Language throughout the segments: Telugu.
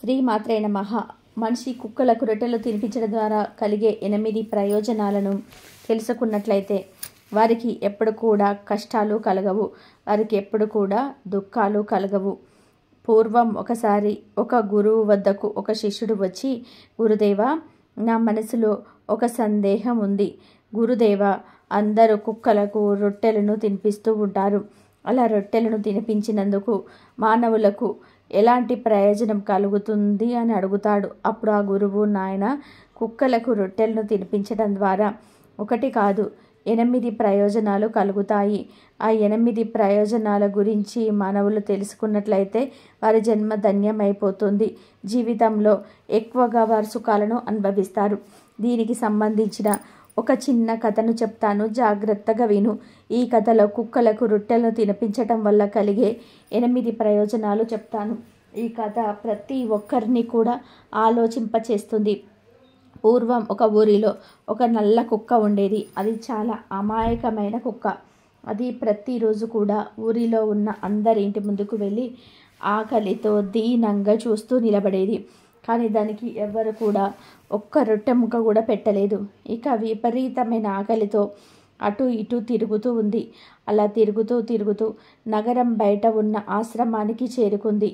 శ్రీమాత్రే నమః. మనిషి కుక్కలకు రొట్టెలు తినిపించడం ద్వారా కలిగే 8 ప్రయోజనాలను తెలుసుకున్నట్లయితే వారికి ఎప్పుడు కూడా కష్టాలు కలగవు, వారికి ఎప్పుడు కూడా దుఃఖాలు కలగవు. పూర్వం ఒకసారి ఒక గురువు వద్దకు ఒక శిష్యుడు వచ్చి, గురుదేవా, నా మనసులో ఒక సందేహం ఉంది. గురుదేవా, అందరూ కుక్కలకు రొట్టెలను తినిపిస్తూ ఉంటారు. అలా రొట్టెలను తినిపించినందుకు మానవులకు ఎలాంటి ప్రయోజనం కలుగుతుంది అని అడుగుతాడు. అప్పుడు ఆ గురువు, నాయన, కుక్కలకు రొట్టెలను తినిపించడం ద్వారా ఒకటి కాదు 8 ప్రయోజనాలు కలుగుతాయి. ఆ 8 ప్రయోజనాల గురించి మానవులు తెలుసుకున్నట్లయితే వారి జన్మ ధన్యమైపోతుంది. జీవితంలో ఎక్కువగా వారు సుఖాలను అనుభవిస్తారు. దీనికి సంబంధించిన ఒక చిన్న కథను చెప్తాను, జాగ్రత్తగా విను. ఈ కథలో కుక్కలకు రొట్టెలను తినిపించటం వల్ల కలిగే 8 ప్రయోజనాలు చెప్తాను. ఈ కథ ప్రతి ఒక్కరిని కూడా ఆలోచింపచేస్తుంది. పూర్వం ఒక ఊరిలో ఒక నల్ల కుక్క ఉండేది. అది చాలా అమాయకమైన కుక్క. అది ప్రతిరోజు కూడా ఊరిలో ఉన్న అందరి ఇంటి ముందుకు వెళ్ళి ఆకలితో దీనంగా చూస్తూ నిలబడేది. కానీ దానికి ఎవరు కూడా ఒక్క రొట్టె ముక్క కూడా పెట్టలేదు. ఇక విపరీతమైన ఆకలితో అటు ఇటు తిరుగుతూ ఉంది. అలా తిరుగుతూ నగరం బయట ఉన్న ఆశ్రమానికి చేరుకుంది.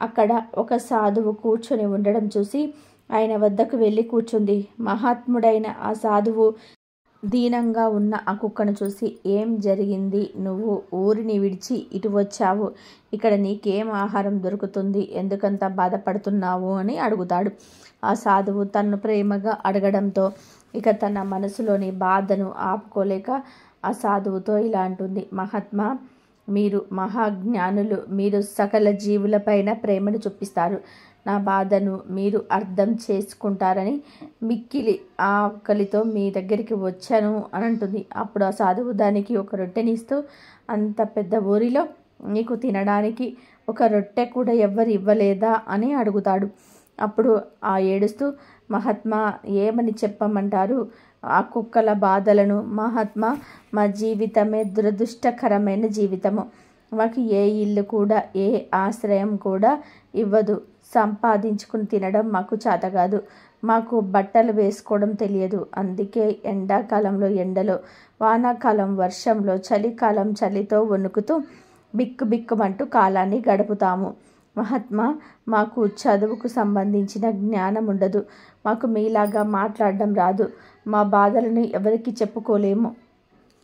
అక్కడ ఒక సాధువు కూర్చొని ఉండడం చూసి ఆయన వద్దకు వెళ్ళి కూర్చుంది. మహాత్ముడైన ఆ సాధువు దీనంగా ఉన్న ఆ కుక్కను చూసి, ఏం జరిగింది? నువ్వు ఊరిని విడిచి ఇటు వచ్చావు. ఇక్కడ నీకేం ఆహారం దొరుకుతుంది? ఎందుకంత బాధపడుతున్నావు అని అడుగుతాడు. ఆ సాధువు తన్ను ప్రేమగా అడగడంతో ఇక తన మనసులోని బాధను ఆపుకోలేక ఆ సాధువుతో ఇలా అంటుంది, మహాత్మా, మీరు మహాజ్ఞానులు. మీరు సకల జీవులపైన ప్రేమను చూపిస్తారు. నా బాధను మీరు అర్థం చేసుకుంటారని మిక్కిలి ఆకలితో మీ దగ్గరికి వచ్చాను అని అంటుంది. అప్పుడు ఆ సాధువు దానికి ఒక రొట్టెనిస్తూ, అంత పెద్ద ఊరిలో నీకు తినడానికి ఒక రొట్టె కూడా ఎవ్వరు ఇవ్వలేదా అని అడుగుతాడు. అప్పుడు ఆ ఏడుస్తూ, మహాత్మా, ఏమని చెప్పమంటారు ఆ కుక్కల బాధలను? మహాత్మా, మా జీవితమే దురదృష్టకరమైన జీవితము. మాకు ఏ ఇల్లు కూడా, ఏ ఆశ్రయం కూడా ఇవ్వదు. సంపాదించుకుని తినడం మాకు చేత కాదు. మాకు బట్టలు వేసుకోవడం తెలియదు. అందుకే ఎండాకాలంలో ఎండలో, వానాకాలం వర్షంలో, చలికాలం చలితో వణుకుతూ బిక్కుబిక్కుమంటూ కాలాన్ని గడుపుతాము. మహాత్మా, మాకు చదువుకు సంబంధించిన జ్ఞానం ఉండదు. మాకు మీలాగా మాట్లాడడం రాదు. మా బాధలను ఎవరికి చెప్పుకోలేము.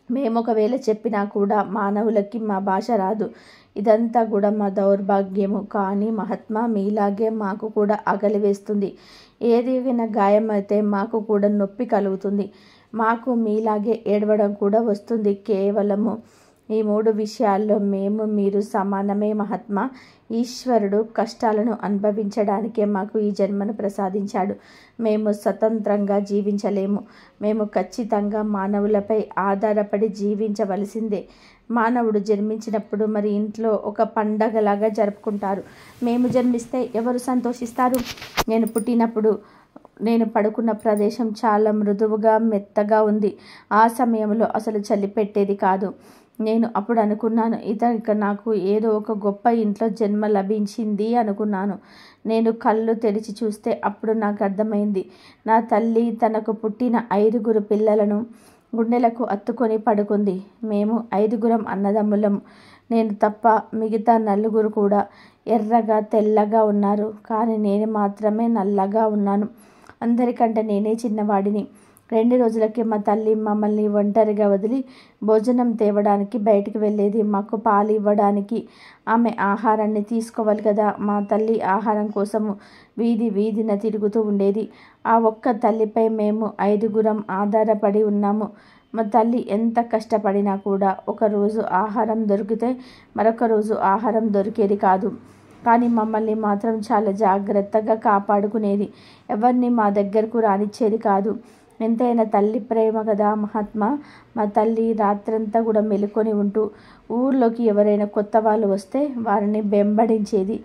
మేము ఒకవేళ చెప్పినా కూడా మానవులకి మా భాష రాదు. ఇదంతా కూడా మా దౌర్భాగ్యము. కానీ మహాత్మా, మీలాగే మాకు కూడా ఆకలి వేస్తుంది. ఏదైనా గాయం అయితే మాకు కూడా నొప్పి కలుగుతుంది. మాకు మీలాగే ఏడవడం కూడా వస్తుంది. కేవలము ఈ 3 విషయాల్లో మేము మీరు సమానమే మహాత్మా. ఈశ్వరుడు కష్టాలను అనుభవించడానికే మాకు ఈ జన్మను ప్రసాదించాడు. మేము స్వతంత్రంగా జీవించలేము. మేము ఖచ్చితంగా మానవులపై ఆధారపడి జీవించవలసిందే. మానవుడు జన్మించినప్పుడు మరి ఇంట్లో ఒక పండగలాగా జరుపుకుంటారు. మేము జన్మిస్తే ఎవరు సంతోషిస్తారు? నేను పుట్టినప్పుడు నేను పడుకున్న ప్రదేశం చాలా మృదువుగా మెత్తగా ఉంది. ఆ సమయంలో అసలు చలి పెట్టేది కాదు. నేను అప్పుడు అనుకున్నాను, ఇక నాకు ఏదో ఒక గొప్ప ఇంట్లో జన్మ లభించింది అనుకున్నాను. నేను కళ్ళు తెరిచి చూస్తే అప్పుడు నాకు అర్థమైంది, నా తల్లి తనకు పుట్టిన 5 పిల్లలను గుండెలకు అత్తుకొని పడుకుంది. మేము 5 అన్నదమ్ములం. నేను తప్ప మిగతా 4 కూడా ఎర్రగా తెల్లగా ఉన్నారు. కానీ నేను మాత్రమే నల్లగా ఉన్నాను. అందరికంటే నేనే చిన్నవాడిని. 2 రోజులకి మా తల్లి మమ్మల్ని ఒంటరిగా వదిలి భోజనం తేవడానికి బయటికి వెళ్ళేది. మాకు పాలు ఇవ్వడానికి ఆమె ఆహారాన్ని తీసుకోవాలి కదా. మా తల్లి ఆహారం కోసము వీధిన తిరుగుతూ ఉండేది. ఆ ఒక్క తల్లిపై మేము 5 ఆధారపడి ఉన్నాము. మా తల్లి ఎంత కష్టపడినా కూడా ఒకరోజు ఆహారం దొరికితే మరొక రోజు ఆహారం దొరికేది కాదు. కానీ మమ్మల్ని మాత్రం చాలా జాగ్రత్తగా కాపాడుకునేది. ఎవరిని మా దగ్గరకు రానిచ్చేది కాదు. ఎంతైనా తల్లి ప్రేమ కదా మహాత్మా. మా తల్లి రాత్రంతా కూడా మెలుకొని ఉంటూ ఊర్లోకి ఎవరైనా కొత్త వాళ్ళు వస్తే వారిని వెంబడించేది.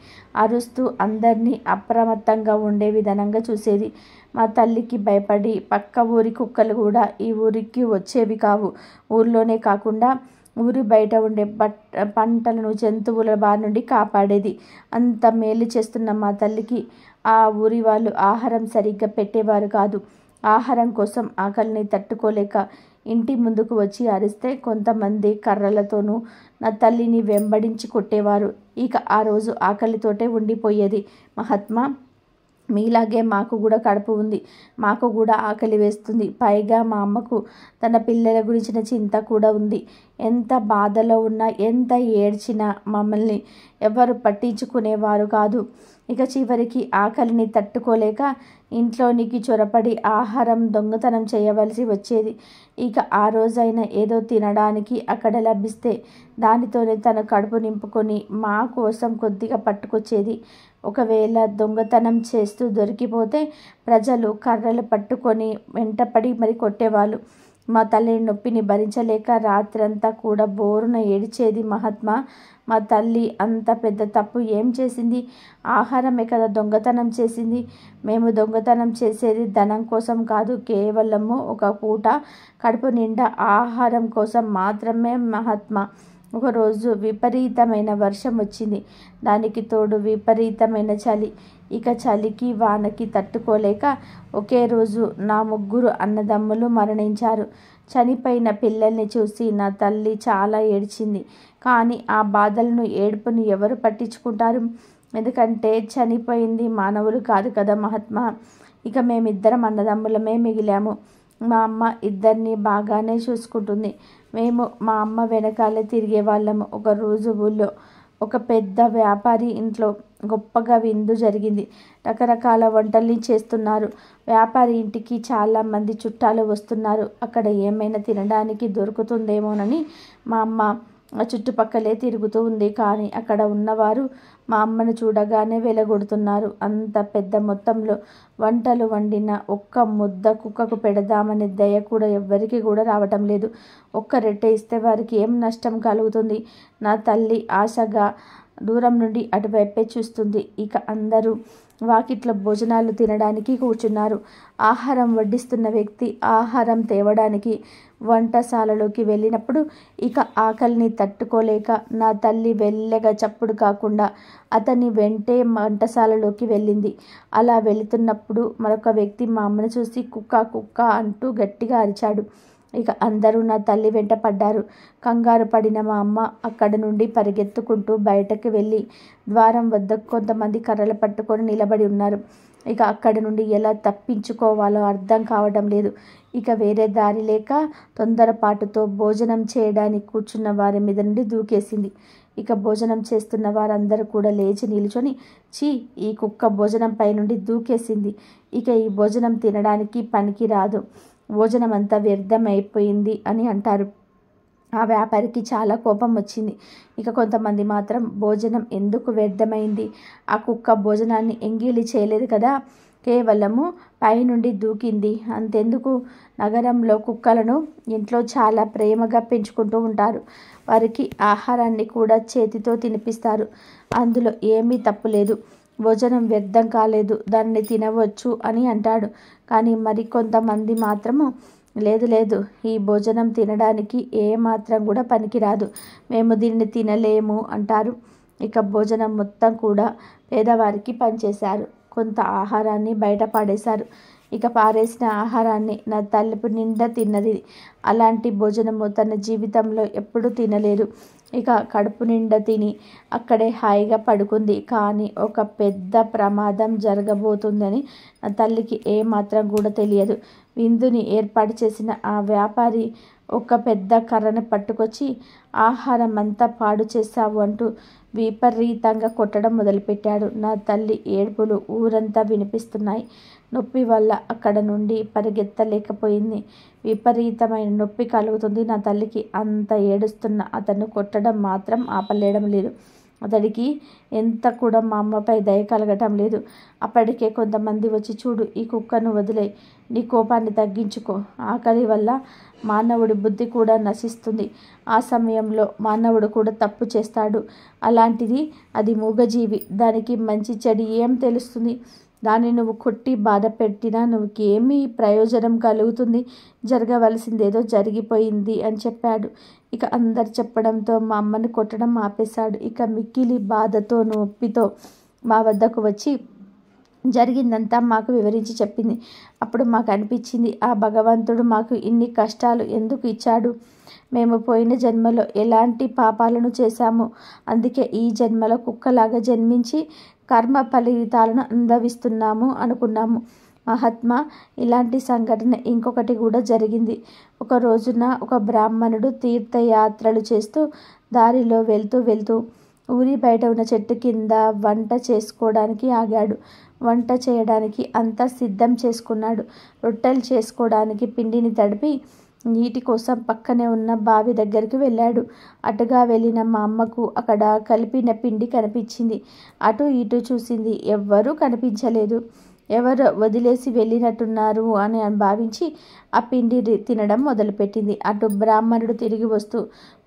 అరుస్తూ అందరినీ అప్రమత్తంగా ఉండే విధానంగా చూసేది. మా తల్లికి భయపడి పక్క ఊరి కుక్కలు కూడా ఈ ఊరికి వచ్చేవి కావు. ఊర్లోనే కాకుండా ఊరి బయట ఉండే పంటలను జంతువుల బారి నుండి కాపాడేది. అంత మేలు చేస్తున్న మా తల్లికి ఆ ఊరి వాళ్ళు ఆహారం సరిగ్గా పెట్టేవారు కాదు. ఆహారం కోసం ఆకలిని తట్టుకోలేక ఇంటి ముందుకు వచ్చి అరిస్తే కొంతమంది కర్రలతోనూ నా తల్లిని వెంబడించి కొట్టేవారు. ఇక ఆ రోజు ఆకలితోటే ఉండిపోయేది. మహాత్మా, మీలాగే మాకు కూడా కడుపు ఉంది, మాకు కూడా ఆకలి వేస్తుంది. పైగా మా అమ్మకు తన పిల్లల గురించిన చింత కూడా ఉంది. ఎంత బాధలో ఉన్నా, ఎంత ఏడ్చినా మమ్మల్ని ఎవరు పట్టించుకునేవారు కాదు. ఇక చివరికి ఆకలిని తట్టుకోలేక ఇంట్లోనికి చొరపడి ఆహారం దొంగతనం చేయవలసి వచ్చేది. ఇక ఆ రోజైనా ఏదో తినడానికి అక్కడ లభిస్తే దానితోనే తన కడుపు నింపుకొని మా కోసం కొద్దిగా పట్టుకొచ్చేది. ఒకవేళ దొంగతనం చేస్తూ దొరికిపోతే ప్రజలు కర్రలు పట్టుకొని వెంటపడి మరి కొట్టేవాళ్ళు. మా తల్లి నొప్పిని భరించలేక రాత్రంతా కూడా బోరున ఏడిచేది. మహాత్మా, మా తల్లి అంత పెద్ద తప్పు ఏం చేసింది? ఆహారమే కదా దొంగతనం చేసింది. మేము దొంగతనం చేసేది ధనం కోసం కాదు, కేవలము ఒక పూట కడుపు నిండా ఆహారం కోసం మాత్రమే. మహాత్మా, ఒకరోజు విపరీతమైన వర్షం వచ్చింది. దానికి తోడు విపరీతమైన చలి. ఇక చలికి వానకి తట్టుకోలేక ఒకే రోజు నా 3 అన్నదమ్ములు మరణించారు. చనిపోయిన పిల్లల్ని చూసి నా తల్లి చాలా ఏడ్చింది. కానీ ఆ బాధలను, ఏడుపుని ఎవరు పట్టించుకుంటారు? ఎందుకంటే చనిపోయింది మానవులు కాదు కదా మహాత్మా. ఇక మేమిద్దరం అన్నదమ్ములమే మిగిలాము. మా అమ్మ ఇద్దరిని బాగానే చూసుకుంటుంది. మేము మా అమ్మ వెనకాలే తిరిగేవాళ్ళము. ఒకరోజు ఊళ్ళో ఒక పెద్ద వ్యాపారి ఇంట్లో గొప్పగా విందు జరిగింది. రకరకాల వంటల్ని చేస్తున్నారు. వ్యాపారి ఇంటికి చాలామంది చుట్టాలు వస్తున్నారు. అక్కడ ఏమైనా తినడానికి దొరుకుతుందేమోనని మా అమ్మ ఆ చుట్టుపక్కలే తిరుగుతూ ఉంది. కానీ అక్కడ ఉన్నవారు మా అమ్మను చూడగానే వెలగొడుతున్నారు. అంత పెద్ద మొత్తంలో వంటలు వండిన ఒక్క ముద్ద కుక్కకు పెడదామనే దయ కూడా ఎవ్వరికి కూడా రావటం లేదు. ఒక్క రొట్టె ఇస్తే వారికి ఏం నష్టం కలుగుతుంది? నా తల్లి ఆశగా దూరం నుండి అటువైపే చూస్తుంది. ఇక అందరూ వాకిట్లో భోజనాలు తినడానికి కూర్చున్నారు. ఆహారం వడ్డిస్తున్న వ్యక్తి ఆహారం తేవడానికి వంటశాలలోకి వెళ్ళినప్పుడు ఇక ఆకలిని తట్టుకోలేక నా తల్లి వెళ్ళగా చప్పుడు కాకుండా అతని వెంటే వంటశాలలోకి వెళ్ళింది. అలా వెళుతున్నప్పుడు మరొక వ్యక్తి మా అమ్మను చూసి కుక్క కుక్క అంటూ గట్టిగా అరిచాడు. ఇక అందరూ నా తల్లి వెంట పడ్డారు. కంగారు పడిన మా అమ్మ అక్కడి నుండి పరిగెత్తుకుంటూ బయటకు వెళ్ళి ద్వారం వద్ద కొంతమంది కర్రలు పట్టుకొని నిలబడి ఉన్నారు. ఇక అక్కడి నుండి ఎలా తప్పించుకోవాలో అర్థం కావడం లేదు. ఇక వేరే దారి లేక తొందరపాటుతో భోజనం చేయడానికి కూర్చున్న వారి మీద నుండి దూకేసింది. ఇక భోజనం చేస్తున్న వారందరూ కూడా లేచి నిల్చొని, చీ, ఈ కుక్క భోజనంపై నుండి దూకేసింది, ఇక ఈ భోజనం తినడానికి పనికి రాదు, భోజనం అంతా వ్యర్థమైపోయింది అని అంటారు. ఆ వ్యాపారికి చాలా కోపం వచ్చింది. ఇక కొంతమంది మాత్రం భోజనం ఎందుకు వ్యర్థమైంది? ఆ కుక్క భోజనాన్ని ఎంగిలి చేయలేదు కదా, కేవలము పైనుండి దూకింది, అంతెందుకు? నగరంలో కుక్కలను ఇంట్లో చాలా ప్రేమగా పెంచుకుంటూ ఉంటారు. వారికి ఆహారాన్ని కూడా చేతితో తినిపిస్తారు. అందులో ఏమీ తప్పు లేదు. భోజనం వ్యర్థం కాలేదు, దాన్ని తినవచ్చు అని అంటాడు. కానీ మరి కొంతమంది మాత్రము లేదు లేదు, ఈ భోజనం తినడానికి ఏమాత్రం కూడా పనికిరాదు, మేము దీన్ని తినలేము అంటారు. ఇక భోజనం మొత్తం కూడా పేదవారికి పంచేశారు. కొంత ఆహారాన్ని బయట పాడేశారు. ఇక పారేసిన ఆహారాన్ని నా తలుపు నిండా తిన్నది. అలాంటి భోజనము తన జీవితంలో ఎప్పుడూ తినలేదు. ఇక కడుపు నిండా తిని అక్కడే హాయిగా పడుకుంది. కానీ ఒక పెద్ద ప్రమాదం జరగబోతుందని నా తల్లికి ఏమాత్రం కూడా తెలియదు. విందుని ఏర్పాటు చేసిన ఆ వ్యాపారి ఒక పెద్ద కర్రను పట్టుకొచ్చి ఆహారం అంతా పాడు చేశావు అంటూ విపరీతంగా కొట్టడం మొదలుపెట్టాడు. నా తల్లి ఏడుపులు ఊరంతా వినిపిస్తున్నాయి. నొప్పి వల్ల అక్కడ నుండి పరిగెత్తలేకపోయింది. విపరీతమైన నొప్పి కలుగుతుంది నా తల్లికి. అంత ఏడుస్తున్న అతను కొట్టడం మాత్రం ఆపలేడం లేదు. అతడికి ఎంత కూడా మా అమ్మపై దయ కలగటం లేదు. అప్పటికే కొంతమంది వచ్చి, చూడు, ఈ కుక్కను వదిలే, నీ కోపాన్ని తగ్గించుకో, ఆకలి వల్ల మానవుడి బుద్ధి కూడా నశిస్తుంది, ఆ సమయంలో మానవుడు కూడా తప్పు చేస్తాడు, అలాంటిది అది మూగజీవి, దానికి మంచి చెడు ఏం తెలుస్తుంది, దాన్ని నువ్వు కొట్టి బాధ పెట్టినా నువ్వుకేమీ ప్రయోజనం కలుగుతుంది, జరగవలసిందేదో జరిగిపోయింది అని చెప్పాడు. ఇక అందరు చెప్పడంతో మా అమ్మని కొట్టడం ఆపేశాడు. ఇక మిక్కిలి బాధతో నొప్పితో మా వద్దకు వచ్చి జరిగిందంతా మాకు వివరించి చెప్పింది. అప్పుడు మాకు అనిపించింది, ఆ భగవంతుడు మాకు ఇన్ని కష్టాలు ఎందుకు ఇచ్చాడు? మేము పోయిన జన్మలో ఎలాంటి పాపాలను చేశాము, అందుకే ఈ జన్మలో కుక్కలాగా జన్మించి కర్మ ఫలితాలను అనుభవిస్తున్నాము అనుకున్నాము. మహాత్మా, ఇలాంటి సంఘటన ఇంకొకటి కూడా జరిగింది. ఒక రోజున ఒక బ్రాహ్మణుడు తీర్థయాత్రలు చేస్తూ దారిలో వెళ్తూ ఊరి బయట ఉన్న చెట్టు కింద వంట చేసుకోవడానికి ఆగాడు. వంట చేయడానికి అంతా సిద్ధం చేసుకున్నాడు. రొట్టెలు చేసుకోవడానికి పిండిని తడిపి నీటి కోసం పక్కనే ఉన్న బావి దగ్గరికి వెళ్ళాడు. అటుగా వెళ్ళిన మా అమ్మకు అక్కడ కలిపిన పిండి కనిపించింది. అటు ఇటు చూసింది, ఎవ్వరూ కనిపించలేదు. ఎవరో వదిలేసి వెళ్ళినట్టున్నారు అని భావించి ఆ పిండి తినడం మొదలుపెట్టింది. అటు బ్రాహ్మణుడు తిరిగి వస్తూ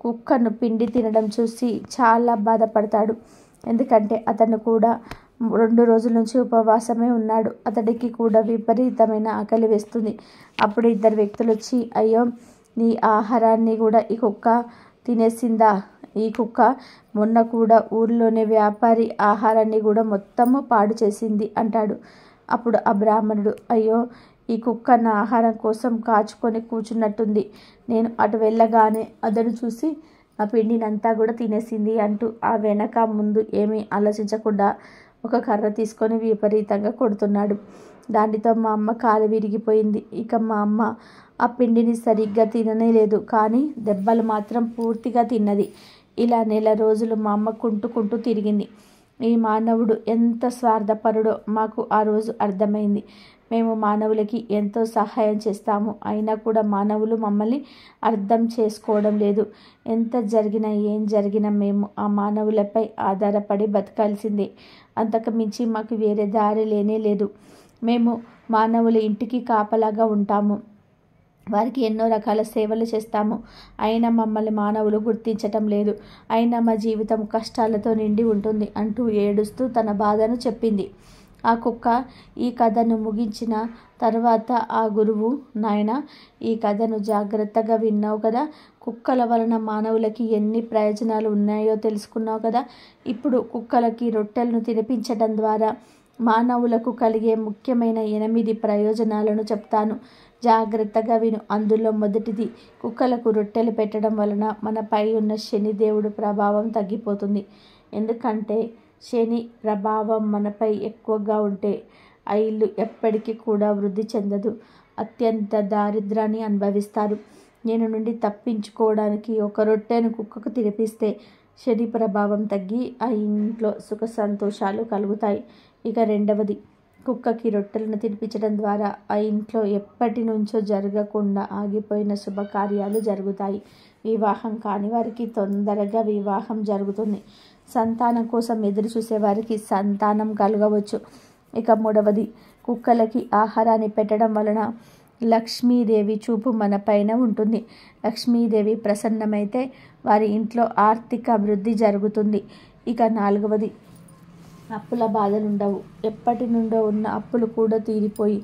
కుక్కను పిండి తినడం చూసి చాలా బాధపడతాడు. ఎందుకంటే అతను కూడా 2 రోజుల నుంచి ఉపవాసమే ఉన్నాడు. అతడికి కూడా విపరీతమైన ఆకలి వేస్తుంది. అప్పుడు 2 వ్యక్తులు వచ్చి, అయ్యో, నీ ఆహారాన్ని కూడా ఈ కుక్క తినేసిందా? ఈ కుక్క మొన్న కూడా ఊర్లోని వ్యాపారి ఆహారాన్ని కూడా మొత్తము పాడు చేసింది అంటాడు. అప్పుడు ఆ బ్రాహ్మణుడు, అయ్యో, ఈ కుక్క నా ఆహారం కోసం కాచుకొని కూర్చున్నట్టుంది. నేను అటు వెళ్ళగానే అతడు చూసి ఆ పిండినంతా కూడా తినేసింది అంటూ ఆ వెనక ముందు ఏమీ ఆలోచించకుండా ఒక కర్ర తీసుకొని విపరీతంగా కొడుతున్నాడు. దానితో మా అమ్మ కాలు విరిగిపోయింది. ఇక మా అమ్మ ఆ పిండిని సరిగ్గా తిననే లేదు, కానీ దెబ్బలు మాత్రం పూర్తిగా తిన్నది. ఇలా నెల రోజులు మా అమ్మ కుంటూ తిరిగింది. ఈ మానవుడు ఎంత స్వార్థపరుడో మాకు ఆ రోజు అర్థమైంది. మేము మానవులకి ఎంతో సహాయం చేస్తాము, అయినా కూడా మానవులు మమ్మల్ని అర్థం చేసుకోవడం లేదు. ఎంత జరిగినా ఏం జరిగినా మేము ఆ మానవులపై ఆధారపడి బతకాల్సిందే. అంతకు మించి మాకు వేరే దారి లేనే లేదు. మేము మానవుల ఇంటికి కాపలాగా ఉంటాము, వారికి ఎన్నో రకాల సేవలు చేస్తాము. అయినా మమ్మల్ని మానవులు గుర్తించటం లేదు. అయినా మా జీవితం కష్టాలతో నిండి ఉంటుంది అంటూ ఏడుస్తూ తన బాధను చెప్పింది. ఆ కుక్క ఈ కథను ముగించిన తర్వాత ఆ గురువు, నాయనా, ఈ కథను జాగ్రత్తగా విన్నావు కదా, కుక్కల వలన మానవులకి ఎన్ని ప్రయోజనాలు ఉన్నాయో తెలుసుకున్నావు కదా. ఇప్పుడు కుక్కలకి రొట్టెలను తినిపించడం ద్వారా మానవులకు కలిగే ముఖ్యమైన 8 ప్రయోజనాలను చెప్తాను. జాగ్రత్తగా విను. అందులో మొదటిది, కుక్కలకు రొట్టెలు పెట్టడం వలన మనపై ఉన్న శనిదేవుడు ప్రభావం తగ్గిపోతుంది. ఎందుకంటే శని ప్రభావం మనపై ఎక్కువగా ఉంటే ఆ ఇల్లు ఎప్పటికీ కూడా వృద్ధి చెందదు, అత్యంత దారిద్రాన్ని అనుభవిస్తారు. నేను నుండి తప్పించుకోవడానికి ఒక రొట్టెను కుక్కకు తినిపిస్తే శని ప్రభావం తగ్గి ఆ ఇంట్లో సుఖ సంతోషాలు కలుగుతాయి. ఇక రెండవది, కుక్కకి రొట్టెలను తినిపించడం ద్వారా ఆ ఇంట్లో ఎప్పటి నుంచో జరగకుండా ఆగిపోయిన శుభకార్యాలు జరుగుతాయి. వివాహం కాని వారికి తొందరగా వివాహం జరుగుతుంది. సంతానం కోసం ఎదురు చూసేవారికి సంతానం కలగవచ్చు. ఇక మూడవది, కుక్కలకి ఆహారాన్ని పెట్టడం వలన లక్ష్మీదేవి చూపు మన పైన ఉంటుంది. లక్ష్మీదేవి ప్రసన్నమైతే వారి ఇంట్లో ఆర్థిక అభివృద్ధి జరుగుతుంది. ఇక నాలుగవది, అప్పుల బాధలుండవు. ఎప్పటి నుండో ఉన్న అప్పులు కూడా తీరిపోయి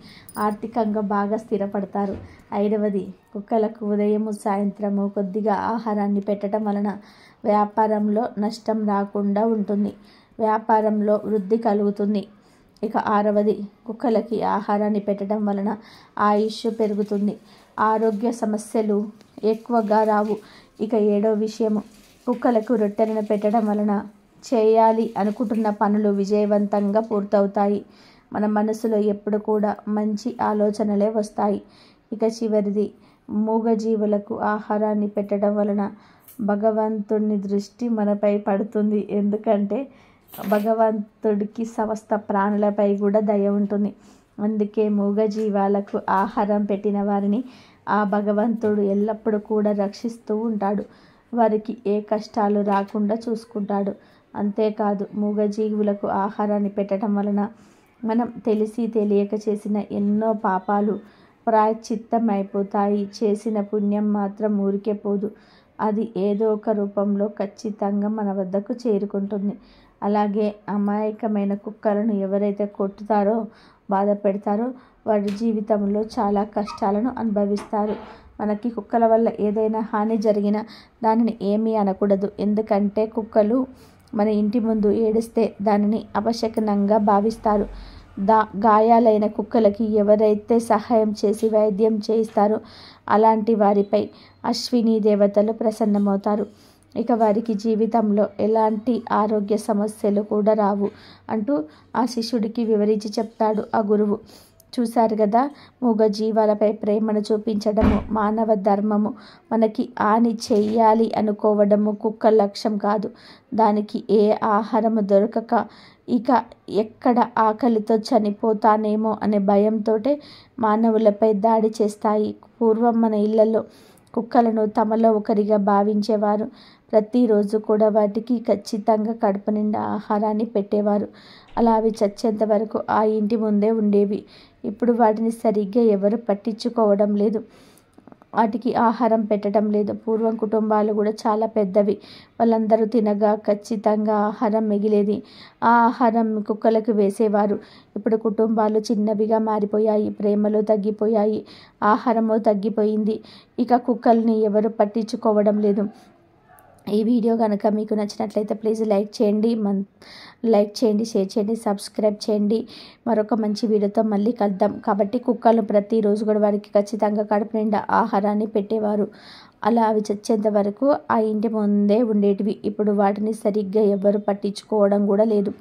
ఆర్థికంగా బాగా స్థిరపడతారు. ఐదవది, కుక్కలకు ఉదయము సాయంత్రము కొద్దిగా ఆహారాన్ని పెట్టడం వలన వ్యాపారంలో నష్టం రాకుండా ఉంటుంది, వ్యాపారంలో వృద్ధి కలుగుతుంది. ఇక ఆరవది, కుక్కలకి ఆహారాన్ని పెట్టడం వలన ఆయుష్ పెరుగుతుంది, ఆరోగ్య సమస్యలు ఎక్కువగా రావు. ఇక ఏడవ విషయము, కుక్కలకు రొట్టెలను పెట్టడం వలన చేయాలి అనుకుంటున్న పనులు విజయవంతంగా పూర్తవుతాయి. మన మనసులో ఎప్పుడు కూడా మంచి ఆలోచనలే వస్తాయి. ఇక చివరిది, మూగజీవులకు ఆహారాన్ని పెట్టడం వలన భగవంతుని దృష్టి మనపై పడుతుంది. ఎందుకంటే భగవంతుడికి సమస్త ప్రాణులపై కూడా దయ ఉంటుంది. అందుకే మూగజీవాలకు ఆహారం పెట్టిన వారిని ఆ భగవంతుడు ఎల్లప్పుడూ కూడా రక్షిస్తూ ఉంటాడు, వారికి ఏ కష్టాలు రాకుండా చూసుకుంటాడు. అంతేకాదు, మూగజీవులకు ఆహారాన్ని పెట్టడం వలన మనం తెలిసి తెలియక చేసిన ఎన్నో పాపాలు ప్రాయశ్చిత్తం అయిపోతాయి. చేసిన పుణ్యం మాత్రం ఊరికే పోదు, అది ఏదో ఒక రూపంలో ఖచ్చితంగా మన వద్దకు చేరుకుంటుంది. అలాగే అమాయకమైన కుక్కలను ఎవరైతే కొట్టుతారో, బాధ పెడతారో వారి జీవితంలో చాలా కష్టాలను అనుభవిస్తారు. మనకి కుక్కల వల్ల ఏదైనా హాని జరిగినా దానిని ఏమీ అనకూడదు. ఎందుకంటే కుక్కలు మన ఇంటి ముందు ఏడిస్తే దానిని అపశకునంగా భావిస్తారు. గాయాలైన కుక్కలకి ఎవరైతే సహాయం చేసి వైద్యం చేయిస్తారో అలాంటి వారిపై అశ్విని దేవతలు ప్రసన్నమవుతారు. ఇక వారికి జీవితంలో ఎలాంటి ఆరోగ్య సమస్యలు కూడా రావు అంటూ ఆ శిష్యుడికి వివరించి చెప్తాడు ఆ గురువు. చూశారు కదా, మూగ జీవాలపై ప్రేమను చూపించడము మానవ ధర్మము. మనకి హాని చెయ్యాలి అనుకోవడము కుక్క లక్ష్యం కాదు. దానికి ఏ ఆహారము దొరకక ఇక ఎక్కడ ఆకలితో చనిపోతానేమో అనే భయంతో మానవులపై దాడి చేస్తాయి. పూర్వం మన ఇళ్లలో కుక్కలను తమలో ఒకరిగా భావించేవారు. ప్రతిరోజు కూడా వాటికి ఖచ్చితంగా కడుపు నిండా ఆహారాన్ని పెట్టేవారు. అలా అవి చచ్చేంత వరకు ఆ ఇంటి ముందే ఉండేవి. ఇప్పుడు వాటిని సరిగ్గా ఎవరు పట్టించుకోవడం లేదు, వాటికి ఆహారం పెట్టడం లేదు. పూర్వం కుటుంబాలు కూడా చాలా పెద్దవి. వాళ్ళందరూ తినగా ఖచ్చితంగా ఆహారం మిగిలేది. ఆ ఆహారం కుక్కలకు వేసేవారు. ఇప్పుడు కుటుంబాలు చిన్నవిగా మారిపోయాయి, ప్రేమలు తగ్గిపోయాయి, ఆహారము తగ్గిపోయింది. ఇక కుక్కల్ని ఎవరు పట్టించుకోవడం లేదు. ఈ వీడియో కనుక మీకు నచ్చినట్లయితే ప్లీజ్ లైక్ చేయండి, షేర్ చేయండి, సబ్స్క్రైబ్ చేయండి. మరొక మంచి వీడియోతో మళ్ళీ కలుద్దాం. కాబట్టి కుక్కలు ప్రతిరోజు కూడా వారికి ఖచ్చితంగా కడుపు నిండా ఆహారాన్ని పెట్టేవారు. అలా అవి చచ్చేంత వరకు ఆ ఇంటి ముందే ఉండేటివి. ఇప్పుడు వాటిని సరిగ్గా ఎవరు పట్టించుకోవడం కూడా లేదు,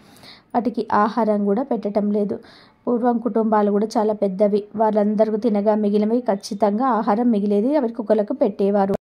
వాటికి ఆహారం కూడా పెట్టడం లేదు. పూర్వం కుటుంబాలు కూడా చాలా పెద్దవి. వాళ్ళందరూ తినగా మిగిలినవి ఖచ్చితంగా ఆహారం మిగిలేది, అవి కుక్కలకు పెట్టేవారు.